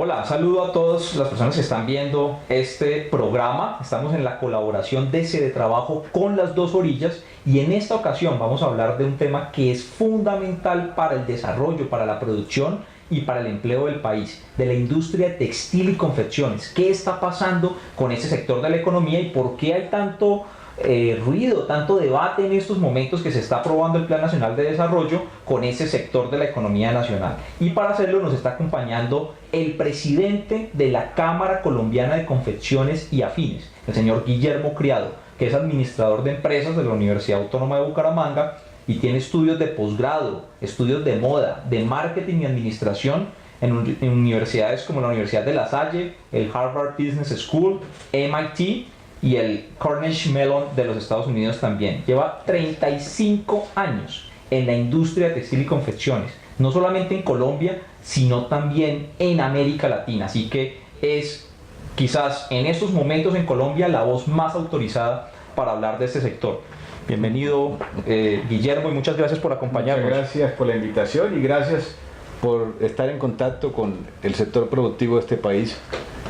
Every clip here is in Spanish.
Hola, saludo a todas las personas que están viendo este programa. Estamos en la colaboración de Sede Trabajo con Las Dos Orillas y en esta ocasión vamos a hablar de un tema que es fundamental para el desarrollo, para la producción y para el empleo del país, de la industria textil y confecciones. ¿Qué está pasando con este sector de la economía y por qué hay tanto ruido, tanto debate en estos momentos que se está aprobando el Plan Nacional de Desarrollo con ese sector de la economía nacional? Y para hacerlo nos está acompañando el presidente de la Cámara Colombiana de Confecciones y Afines, el señor Guillermo Criado, que es administrador de empresas de la Universidad Autónoma de Bucaramanga y tiene estudios de posgrado, estudios de moda, de marketing y administración en universidades como la Universidad de La Salle, el Harvard Business School, MIT y el Carnegie Mellon de los Estados Unidos también. Lleva 35 años en la industria textil y confecciones, no solamente en Colombia, sino también en América Latina. Así que es quizás en estos momentos en Colombia la voz más autorizada para hablar de este sector. Bienvenido, Guillermo, y muchas gracias por acompañarnos. Muchas gracias por la invitación y gracias por estar en contacto con el sector productivo de este país,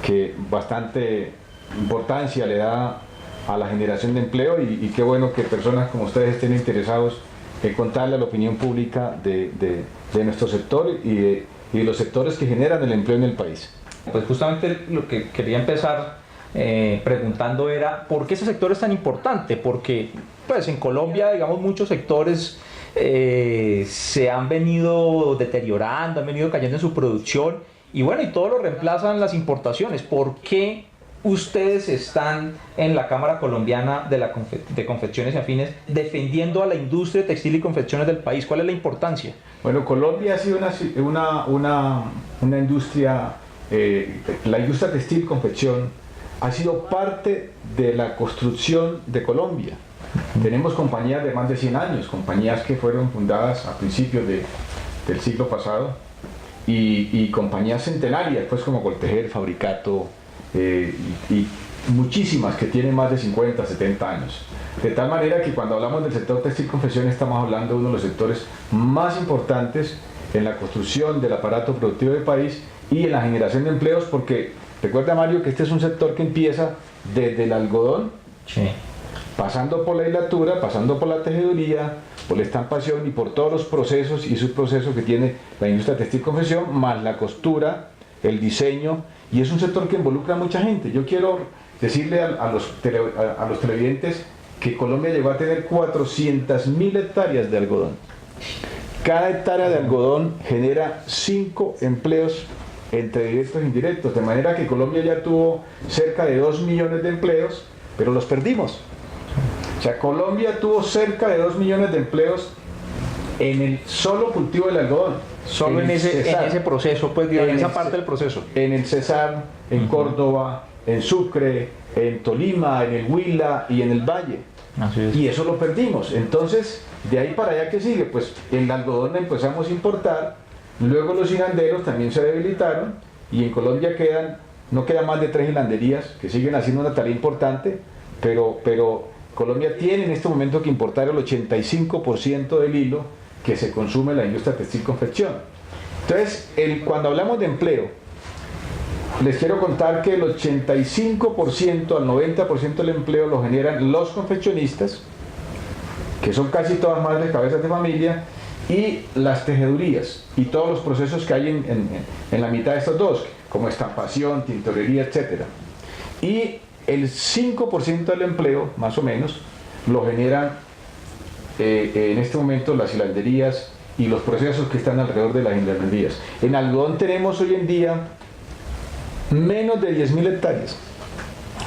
que bastante importancia le da a la generación de empleo y qué bueno que personas como ustedes estén interesados en contarle a la opinión pública de nuestro sector y de los sectores que generan el empleo en el país. Pues justamente lo que quería empezar preguntando era ¿por qué ese sector es tan importante? Porque pues en Colombia, digamos, muchos sectores se han venido deteriorando, han venido cayendo en su producción y bueno, y todo lo reemplazan las importaciones. ¿Por qué ustedes están en la Cámara Colombiana de Confecciones y Afines defendiendo a la industria textil y confecciones del país? ¿Cuál es la importancia? Bueno, Colombia ha sido una industria, la industria textil y confección ha sido parte de la construcción de Colombia. Tenemos compañías de más de 100 años, compañías que fueron fundadas a principios del siglo pasado y compañías centenarias, pues como Coltejer, Fabricato, y muchísimas que tienen más de 50, 70 años. De tal manera que cuando hablamos del sector textil y confección estamos hablando de uno de los sectores más importantes en la construcción del aparato productivo del país y en la generación de empleos, porque recuerda, Mario, que este es un sector que empieza desde el algodón, sí, pasando por la hilatura, pasando por la tejeduría, por la estampación y por todos los procesos y subprocesos que tiene la industria textil y confección, más la costura, el diseño, y es un sector que involucra a mucha gente. Yo quiero decirle a los televidentes que Colombia llegó a tener 400.000 hectáreas de algodón. Cada hectárea de algodón genera 5 empleos entre directos e indirectos, de manera que Colombia ya tuvo cerca de 2 millones de empleos, pero los perdimos. O sea, Colombia tuvo cerca de 2 millones de empleos en el solo cultivo del algodón. Solo en ese proceso, pues, en esa parte del proceso. En el Cesar, en Córdoba, en Sucre, en Tolima, en el Huila y en el Valle. Así es. Y eso lo perdimos. Entonces, de ahí para allá, ¿qué sigue? Pues el algodón empezamos a importar, luego los hilanderos también se debilitaron y en Colombia no quedan más de 3 hilanderías que siguen haciendo una tarea importante, pero Colombia tiene en este momento que importar el 85% del hilo que se consume en la industria textil y confección. Entonces, cuando hablamos de empleo, les quiero contar que el 85% al 90% del empleo lo generan los confeccionistas, que son casi todas madres cabezas de familia, y las tejedurías y todos los procesos que hay en la mitad de estos dos, como estampación, tintorería, etc. Y el 5% del empleo, más o menos, lo generan en este momento las hilanderías y los procesos que están alrededor de las hilanderías. En algodón tenemos hoy en día menos de 10.000 hectáreas.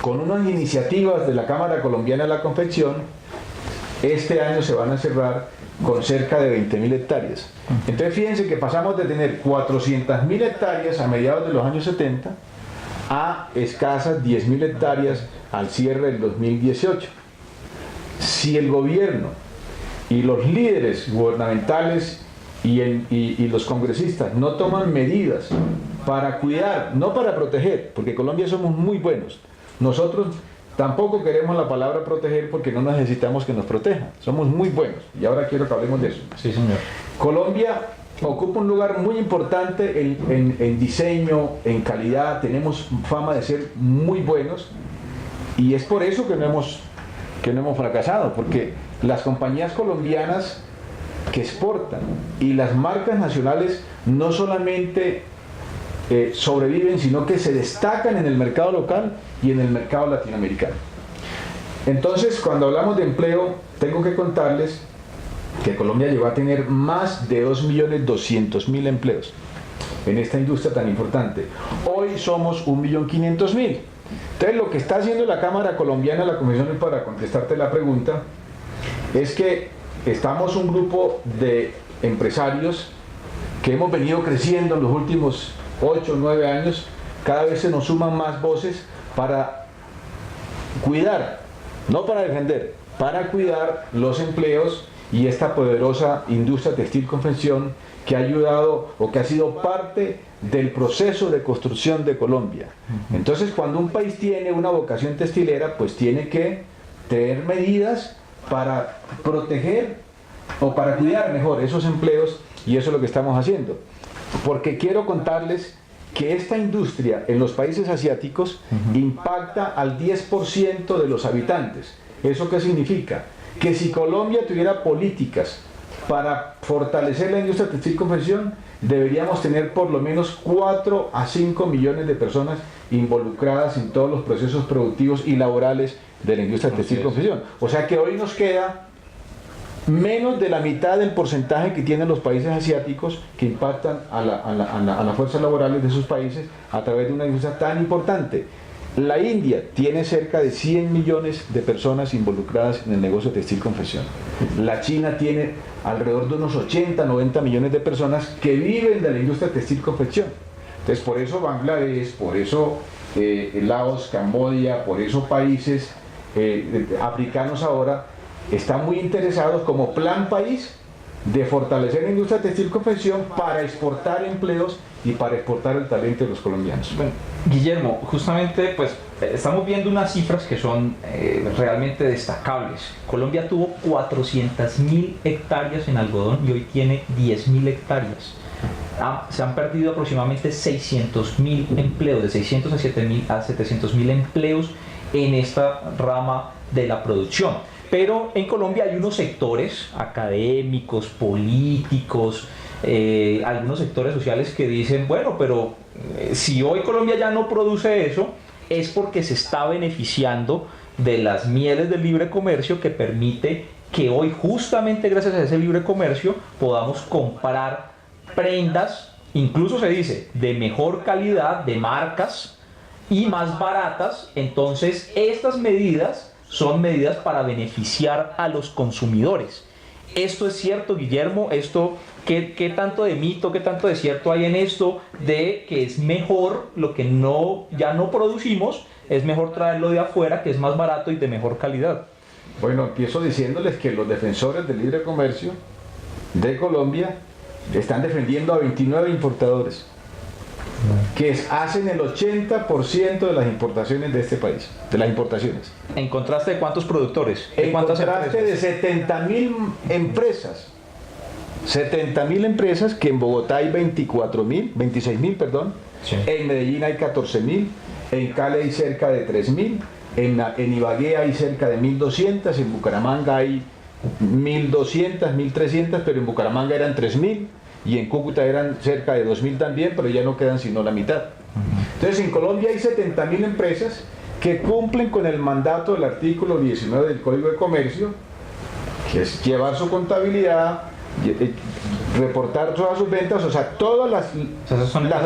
Con unas iniciativas de la Cámara Colombiana de la Confección, este año se van a cerrar con cerca de 20.000 hectáreas. Entonces fíjense que pasamos de tener 400.000 hectáreas a mediados de los años 70 a escasas 10.000 hectáreas al cierre del 2018. Si el gobierno y los líderes gubernamentales y los congresistas no toman medidas para cuidar, no para proteger, porque Colombia somos muy buenos, nosotros tampoco queremos la palabra proteger porque no necesitamos que nos protejan, somos muy buenos y ahora quiero que hablemos de eso. Sí, señor. Colombia ocupa un lugar muy importante en diseño, en calidad, tenemos fama de ser muy buenos y es por eso que no hemos fracasado, porque las compañías colombianas que exportan y las marcas nacionales no solamente sobreviven, sino que se destacan en el mercado local y en el mercado latinoamericano. Entonces, cuando hablamos de empleo, tengo que contarles que Colombia llegó a tener más de 2.200.000 empleos en esta industria tan importante. Hoy somos 1.500.000. Entonces, lo que está haciendo la Cámara Colombiana, la Comisión, para contestarte la pregunta, es que estamos un grupo de empresarios que hemos venido creciendo en los últimos 8 o 9 años, cada vez se nos suman más voces para cuidar, no para defender, para cuidar los empleos y esta poderosa industria textil confección que ha ayudado o que ha sido parte del proceso de construcción de Colombia. Entonces, cuando un país tiene una vocación textilera, pues tiene que tener medidas para proteger o para cuidar mejor esos empleos, y eso es lo que estamos haciendo. Porque quiero contarles que esta industria en los países asiáticos impacta al 10% de los habitantes. ¿Eso qué significa? Que si Colombia tuviera políticas para fortalecer la industria textil confección, deberíamos tener por lo menos 4 a 5 millones de personas involucradas en todos los procesos productivos y laborales de la industria textil confección. O sea que hoy nos queda menos de la mitad del porcentaje que tienen los países asiáticos, que impactan a las fuerzas laborales de sus países a través de una industria tan importante. La India tiene cerca de 100 millones de personas involucradas en el negocio textil confección. La China tiene alrededor de unos 80, 90 millones de personas que viven de la industria textil confección. Entonces, por eso Bangladesh, por eso Laos, Camboya, por eso países africanos ahora están muy interesados como plan país de fortalecer la industria textil confección para exportar empleos y para exportar el talento de los colombianos. Bueno, Guillermo, justamente pues estamos viendo unas cifras que son realmente destacables. Colombia tuvo 400.000 hectáreas en algodón y hoy tiene 10.000 hectáreas. Se han perdido aproximadamente 600.000 empleos, de 600 a 700.000 empleos en esta rama de la producción. Pero en Colombia hay unos sectores académicos, políticos, algunos sectores sociales que dicen, bueno, pero si hoy Colombia ya no produce eso, es porque se está beneficiando de las mieles del libre comercio que permite que hoy, justamente gracias a ese libre comercio, podamos comprar prendas, incluso se dice, de mejor calidad, de marcas y más baratas. Entonces, estas medidas son medidas para beneficiar a los consumidores. ¿Esto es cierto, Guillermo? ¿Qué tanto de mito, qué tanto de cierto hay en esto de que es mejor lo que ya no producimos, es mejor traerlo de afuera, que es más barato y de mejor calidad? Bueno, empiezo diciéndoles que los defensores del libre comercio de Colombia están defendiendo a 29 importadores que hacen el 80% de las importaciones de este país, de las importaciones. ¿En contraste de cuántos productores? En contraste de 70.000 empresas. 70.000 empresas, que en Bogotá hay 26.000, perdón. Sí. En Medellín hay 14.000, en Cali hay cerca de 3.000, en Ibagué hay cerca de 1.200, en Bucaramanga hay 1.200, 1.300, pero en Bucaramanga eran 3.000. Y en Cúcuta eran cerca de 2.000 también, pero ya no quedan sino la mitad. Entonces, en Colombia hay 70.000 empresas que cumplen con el mandato del artículo 19 del Código de Comercio, que es llevar su contabilidad, reportar todas sus ventas, o sea, todas las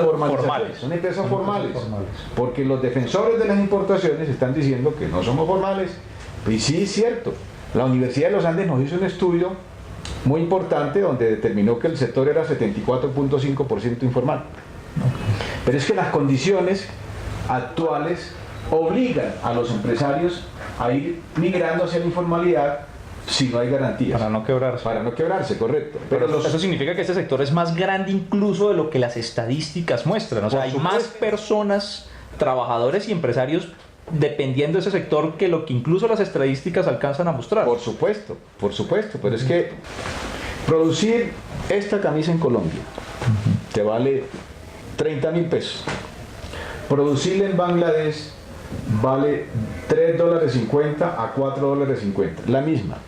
formales. Son empresas formales, porque los defensores de las importaciones están diciendo que no somos formales. Y sí, es cierto. La Universidad de los Andes nos hizo un estudio muy importante donde determinó que el sector era 74.5% informal. Pero es que las condiciones actuales obligan a los empresarios a ir migrando hacia la informalidad si no hay garantías. Para no quebrarse. Para no quebrarse, correcto. Pero eso significa que este sector es más grande incluso de lo que las estadísticas muestran. O sea, hay más personas, trabajadores y empresarios dependiendo de ese sector que lo que incluso las estadísticas alcanzan a mostrar. Por supuesto, pero es que producir esta camisa en Colombia te vale 30.000 pesos. Producirla en Bangladesh vale $3.50 a $4.50, la misma.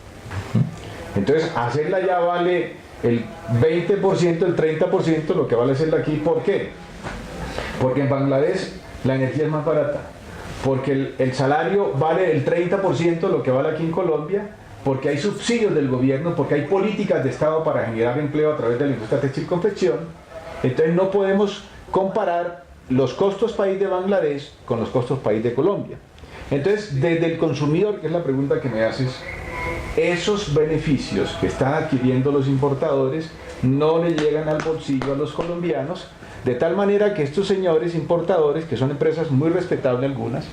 Entonces, hacerla ya vale el 20%, el 30% lo que vale hacerla aquí. ¿Por qué? Porque en Bangladesh la energía es más barata, porque el salario vale el 30% lo que vale aquí en Colombia, porque hay subsidios del gobierno, porque hay políticas de Estado para generar empleo a través de la industria textil y confección. Entonces no podemos comparar los costos país de Bangladesh con los costos país de Colombia. Entonces, desde el consumidor, que es la pregunta que me haces, esos beneficios que están adquiriendo los importadores no le llegan al bolsillo a los colombianos, de tal manera que estos señores importadores, que son empresas muy respetables algunas,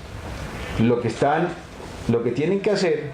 lo que tienen que hacer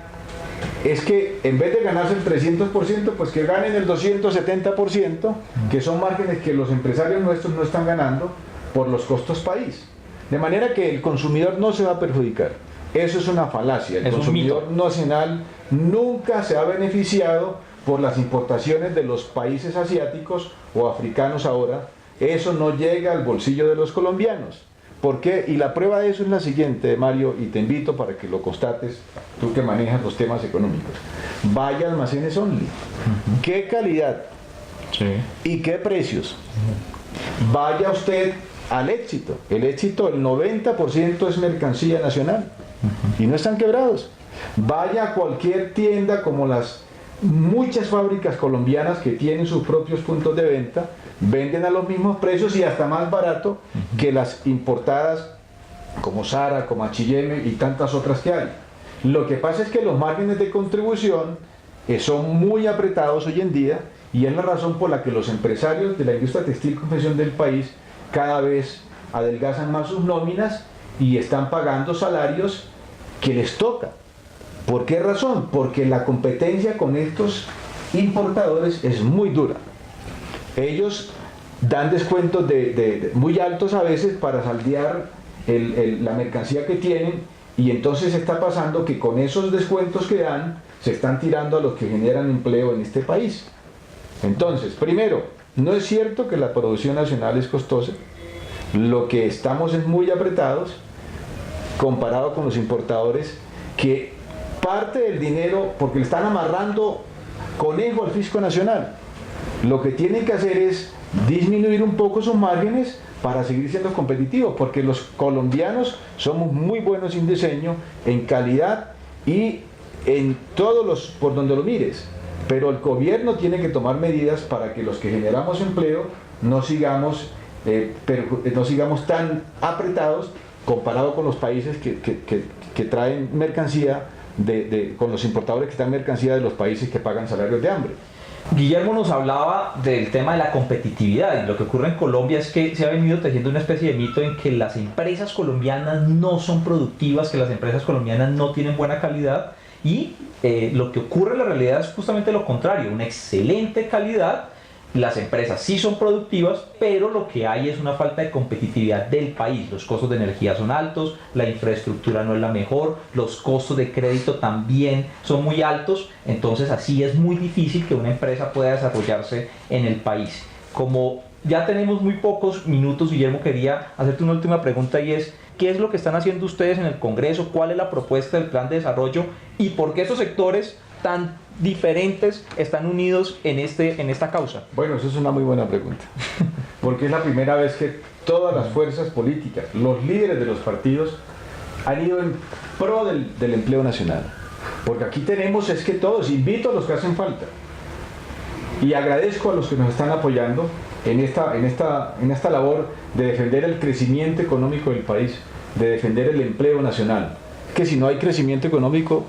es que en vez de ganarse el 300%, pues que ganen el 270%, que son márgenes que los empresarios nuestros no están ganando por los costos país. De manera que el consumidor no se va a perjudicar. Eso es una falacia. El consumidor nacional nunca se ha beneficiado por las importaciones de los países asiáticos o africanos ahora. Eso no llega al bolsillo de los colombianos. ¿Por qué? Y la prueba de eso es la siguiente, Mario, y te invito para que lo constates, tú que manejas los temas económicos. Vaya a Almacenes Only. ¿Qué calidad? Sí. ¿Y qué precios? Vaya usted al Éxito. El Éxito, el 90% es mercancía nacional. Y no están quebrados. Vaya a cualquier tienda como las muchas fábricas colombianas que tienen sus propios puntos de venta, venden a los mismos precios y hasta más barato que las importadas como Zara, como H&M y tantas otras que hay. Lo que pasa es que los márgenes de contribución son muy apretados hoy en día, y es la razón por la que los empresarios de la industria textil y confección del país cada vez adelgazan más sus nóminas y están pagando salarios que les toca. ¿Por qué razón? Porque la competencia con estos importadores es muy dura. Ellos dan descuentos muy altos a veces para saldear la mercancía que tienen, y entonces está pasando que con esos descuentos que dan se están tirando a los que generan empleo en este país. Entonces, primero, no es cierto que la producción nacional es costosa. Lo que estamos es muy apretados comparado con los importadores, que parte del dinero, porque le están amarrando conejo al fisco nacional, lo que tienen que hacer es disminuir un poco sus márgenes para seguir siendo competitivos, porque los colombianos somos muy buenos en diseño, en calidad y en todos los, por donde lo mires, pero el gobierno tiene que tomar medidas para que los que generamos empleo no sigamos tan apretados comparado con los países que traen mercancía, con los importadores que traen mercancía de los países que pagan salarios de hambre. Guillermo nos hablaba del tema de la competitividad, y lo que ocurre en Colombia es que se ha venido tejiendo una especie de mito en que las empresas colombianas no son productivas, que las empresas colombianas no tienen buena calidad, y lo que ocurre en la realidad es justamente lo contrario, una excelente calidad. Las empresas sí son productivas, pero lo que hay es una falta de competitividad del país. Los costos de energía son altos, la infraestructura no es la mejor, los costos de crédito también son muy altos, entonces así es muy difícil que una empresa pueda desarrollarse en el país. Como ya tenemos muy pocos minutos, Guillermo, quería hacerte una última pregunta, y es: ¿qué es lo que están haciendo ustedes en el Congreso? ¿Cuál es la propuesta del plan de desarrollo? ¿Y por qué esos sectores tan diferentes están unidos en esta causa? Bueno, eso es una muy buena pregunta, porque es la primera vez que todas las fuerzas políticas, los líderes de los partidos, han ido en pro del empleo nacional. Porque aquí tenemos, es que todos, invito a los que hacen falta, y agradezco a los que nos están apoyando en esta labor de defender el crecimiento económico del país, de defender el empleo nacional. Que si no hay crecimiento económico,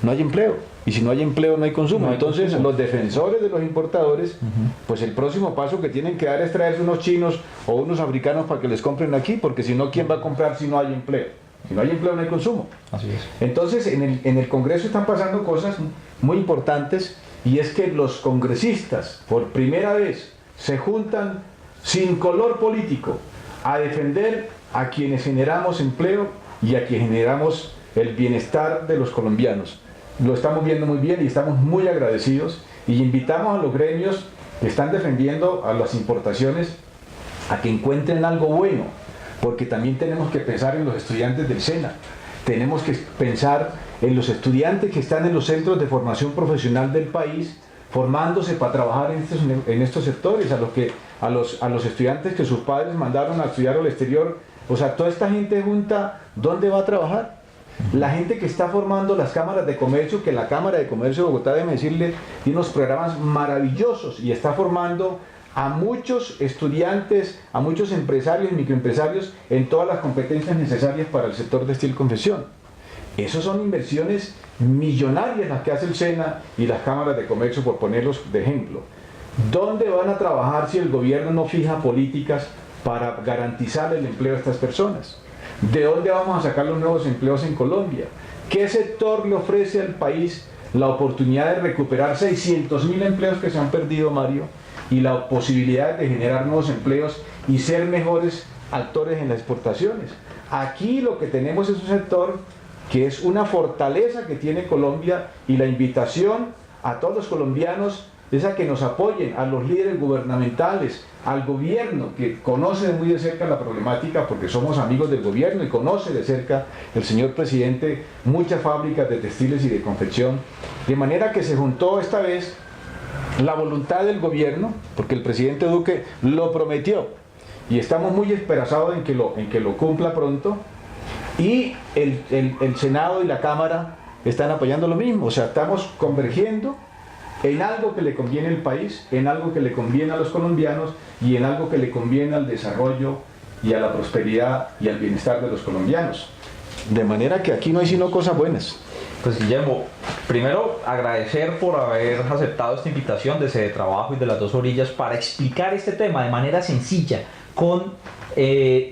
no hay empleo, y si no hay empleo no hay consumo. Entonces los defensores de los importadores, pues el próximo paso que tienen que dar es traerse unos chinos o unos africanos para que les compren aquí, porque si no, ¿quién va a comprar si no hay empleo? Si no hay empleo no hay consumo. Así es. Entonces en el Congreso están pasando cosas muy importantes, y es que los congresistas por primera vez se juntan sin color político a defender a quienes generamos empleo y a quienes generamos el bienestar de los colombianos. Lo estamos viendo muy bien y estamos muy agradecidos, y invitamos a los gremios están defendiendo a las importaciones a que encuentren algo bueno, porque también tenemos que pensar en los estudiantes del SENA, tenemos que pensar en los estudiantes que están en los centros de formación profesional del país, formándose para trabajar en estos sectores, a los estudiantes que sus padres mandaron a estudiar al exterior. O sea, toda esta gente junta, ¿dónde va a trabajar? La gente que está formando las cámaras de comercio, que la Cámara de Comercio de Bogotá, déjeme decirle, tiene unos programas maravillosos y está formando a muchos estudiantes, a muchos empresarios y microempresarios en todas las competencias necesarias para el sector de textil confección. Esas son inversiones millonarias las que hace el SENA y las cámaras de comercio, por ponerlos de ejemplo. ¿Dónde van a trabajar si el gobierno no fija políticas para garantizar el empleo a estas personas? ¿De dónde vamos a sacar los nuevos empleos en Colombia? ¿Qué sector le ofrece al país la oportunidad de recuperar 600.000 empleos que se han perdido, Mario? Y la posibilidad de generar nuevos empleos y ser mejores actores en las exportaciones. Aquí lo que tenemos es un sector que es una fortaleza que tiene Colombia, y la invitación a todos los colombianos es a que nos apoyen, a los líderes gubernamentales, al gobierno que conoce muy de cerca la problemática, porque somos amigos del gobierno y conoce de cerca el señor presidente muchas fábricas de textiles y de confección, de manera que se juntó esta vez la voluntad del gobierno, porque el presidente Duque lo prometió y estamos muy esperanzados en que lo cumpla pronto, y el Senado y la Cámara están apoyando lo mismo. O sea, estamos convergiendo en algo que le conviene al país, en algo que le conviene a los colombianos y en algo que le conviene al desarrollo y a la prosperidad y al bienestar de los colombianos. De manera que aquí no hay sino cosas buenas. Pues Guillermo, primero agradecer por haber aceptado esta invitación de Sede Trabajo y de las Dos Orillas para explicar este tema de manera sencilla, con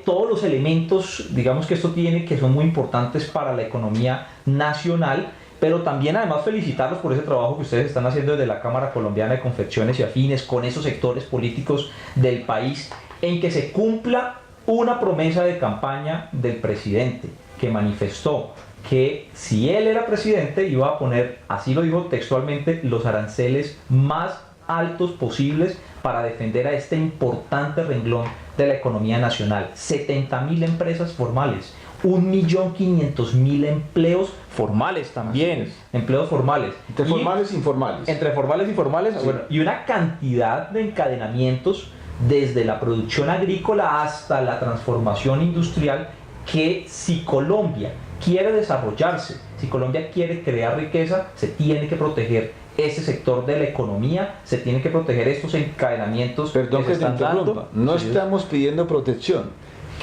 todos los elementos, digamos, que esto tiene, que son muy importantes para la economía nacional, pero también además felicitarlos por ese trabajo que ustedes están haciendo desde la Cámara Colombiana de Confecciones y Afines con esos sectores políticos del país, en que se cumpla una promesa de campaña del presidente, que manifestó que si él era presidente iba a poner, así lo dijo textualmente, los aranceles más altos posibles para defender a este importante renglón de la economía nacional. 70.000 empresas formales, 1.500.000 empleos formales también, empleos formales. Entre formales e informales. Entre formales y informales, sí. Bueno, y una cantidad de encadenamientos desde la producción agrícola hasta la transformación industrial, que si Colombia quiere desarrollarse, si Colombia quiere crear riqueza, se tiene que proteger ese sector de la economía, se tienen que proteger estos encadenamientos. Perdón que se están dando. No sí, estamos pidiendo protección,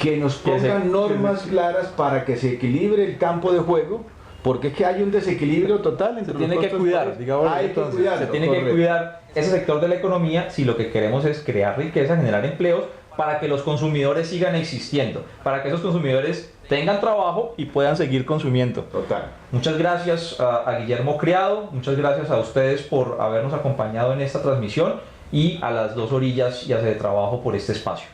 que nos pongan normas claras para que se equilibre el campo de juego, porque es que hay un desequilibrio total entre se tiene que cuidar, digamos, hay entonces, que cuidarlo, se tiene que cuidar ese sector de la economía si lo que queremos es crear riqueza, generar empleos, para que los consumidores sigan existiendo, para que esos consumidores tengan trabajo y puedan seguir consumiendo. Total. Muchas gracias a Guillermo Criado, muchas gracias a ustedes por habernos acompañado en esta transmisión, y a las Dos Orillas y a Sede Trabajo por este espacio.